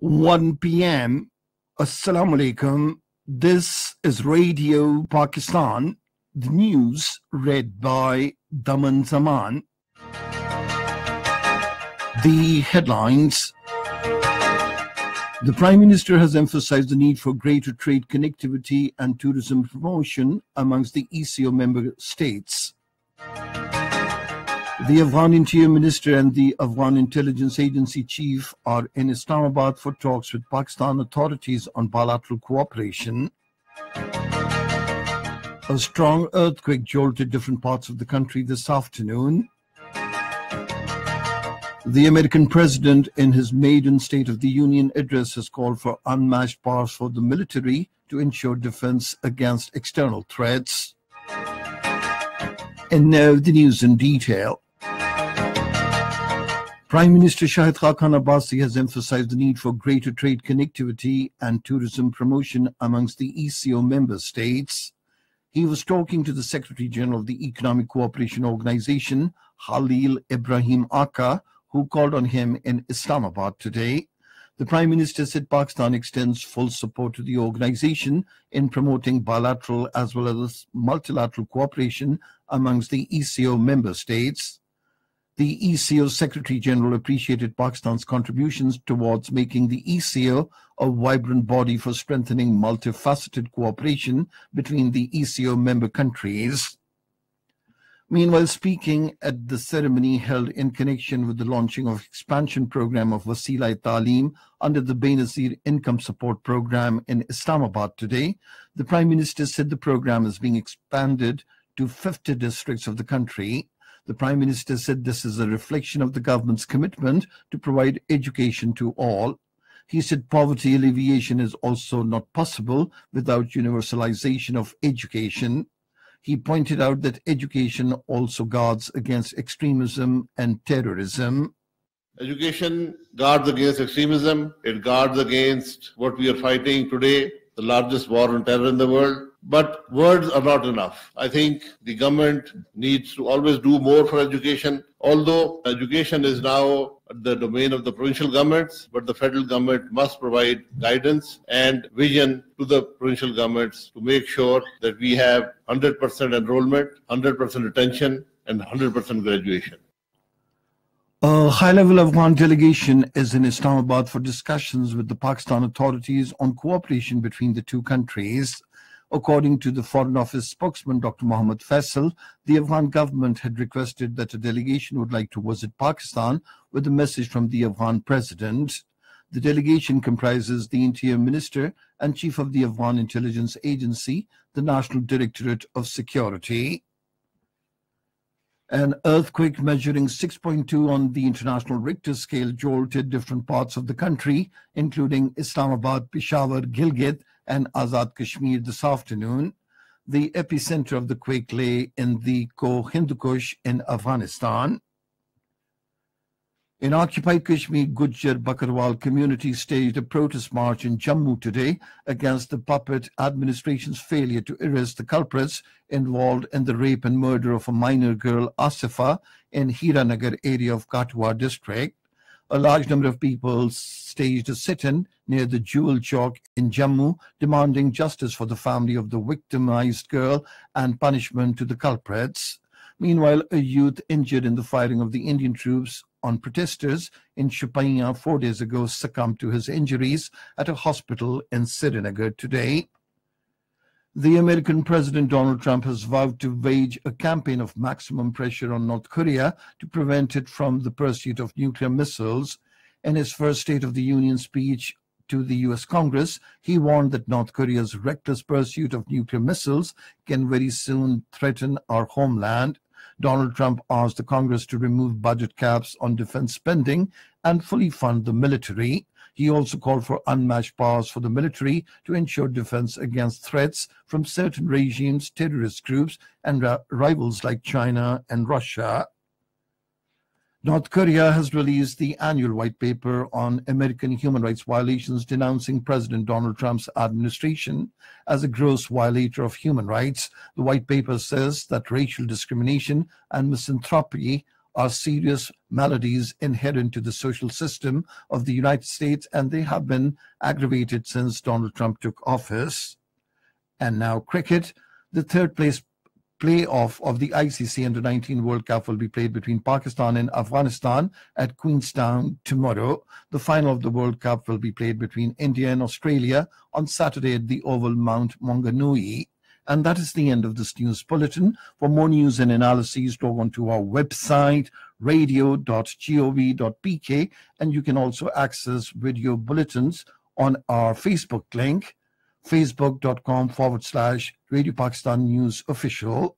1 p.m. Assalamu alaikum. This is Radio Pakistan. The news read by Daman Zaman. The headlines. The Prime Minister has emphasized the need for greater trade connectivity and tourism promotion amongst the ECO member states. The Afghan Interior Minister and the Afghan Intelligence Agency Chief are in Islamabad for talks with Pakistan authorities on bilateral cooperation. A strong earthquake jolted different parts of the country this afternoon. The American president, in his maiden State of the Union address, has called for unmatched powers for the military to ensure defense against external threats. And now the news in detail. Prime Minister Shahid Khaqan Abbasi has emphasized the need for greater trade connectivity and tourism promotion amongst the ECO member states. He was talking to the Secretary General of the Economic Cooperation Organization, Khalil Ibrahim Aka, who called on him in Islamabad today. The Prime Minister said Pakistan extends full support to the organization in promoting bilateral as well as multilateral cooperation amongst the ECO member states. The ECO Secretary General appreciated Pakistan's contributions towards making the ECO a vibrant body for strengthening multifaceted cooperation between the ECO member countries. Meanwhile, speaking at the ceremony held in connection with the launching of expansion program of Wasila-e-Taaleem under the Benazir Income Support Program in Islamabad today, the Prime Minister said the program is being expanded to 50 districts of the country. The Prime Minister said this is a reflection of the government's commitment to provide education to all. He said poverty alleviation is also not possible without universalization of education. He pointed out that education also guards against extremism and terrorism. Education guards against extremism. It guards against what we are fighting today, the largest war on terror in the world. But words are not enough. I think the government needs to always do more for education. Although education is now the domain of the provincial governments, but the federal government must provide guidance and vision to the provincial governments to make sure that we have 100% enrollment, 100% retention, and 100% graduation. A high-level Afghan delegation is in Islamabad for discussions with the Pakistan authorities on cooperation between the two countries. According to the Foreign Office spokesman, Dr. Mohammad Faisal, the Afghan government had requested that a delegation would like to visit Pakistan with a message from the Afghan president. The delegation comprises the Interior Minister and Chief of the Afghan Intelligence Agency, the National Directorate of Security. An earthquake measuring 6.2 on the International Richter scale jolted different parts of the country, including Islamabad, Peshawar, Gilgit, and Azad Kashmir this afternoon. The epicenter of the quake lay in the Hindu Kush in Afghanistan. In occupied Kashmir, Gujjar Bakarwal community staged a protest march in Jammu today against the puppet administration's failure to arrest the culprits involved in the rape and murder of a minor girl, Asifa, in Hiranagar area of Katwa district. A large number of people staged a sit-in near the Jewel Chowk in Jammu, demanding justice for the family of the victimized girl and punishment to the culprits. Meanwhile, a youth injured in the firing of the Indian troops on protesters in Shupaiya 4 days ago succumbed to his injuries at a hospital in Srinagar today. The American President Donald Trump has vowed to wage a campaign of maximum pressure on North Korea to prevent it from the pursuit of nuclear missiles. In his first State of the Union speech to the U.S. Congress, he warned that North Korea's reckless pursuit of nuclear missiles can very soon threaten our homeland. Donald Trump asked the Congress to remove budget caps on defense spending and fully fund the military. He also called for unmatched powers for the military to ensure defense against threats from certain regimes, terrorist groups, and rivals like China and Russia. North Korea has released the annual white paper on American human rights violations, denouncing President Donald Trump's administration as a gross violator of human rights. The white paper says that racial discrimination and misanthropy are serious maladies inherent to the social system of the United States, and they have been aggravated since Donald Trump took office. And now cricket. The third place playoff of the ICC Under-19 World Cup will be played between Pakistan and Afghanistan at Queenstown tomorrow. The final of the World Cup will be played between India and Australia on Saturday at the Oval Mount Maunganui. And that is the end of this news bulletin. For more news and analyses, log on to our website, radio.gov.pk, and you can also access video bulletins on our Facebook link, facebook.com/Radio Pakistan News Official.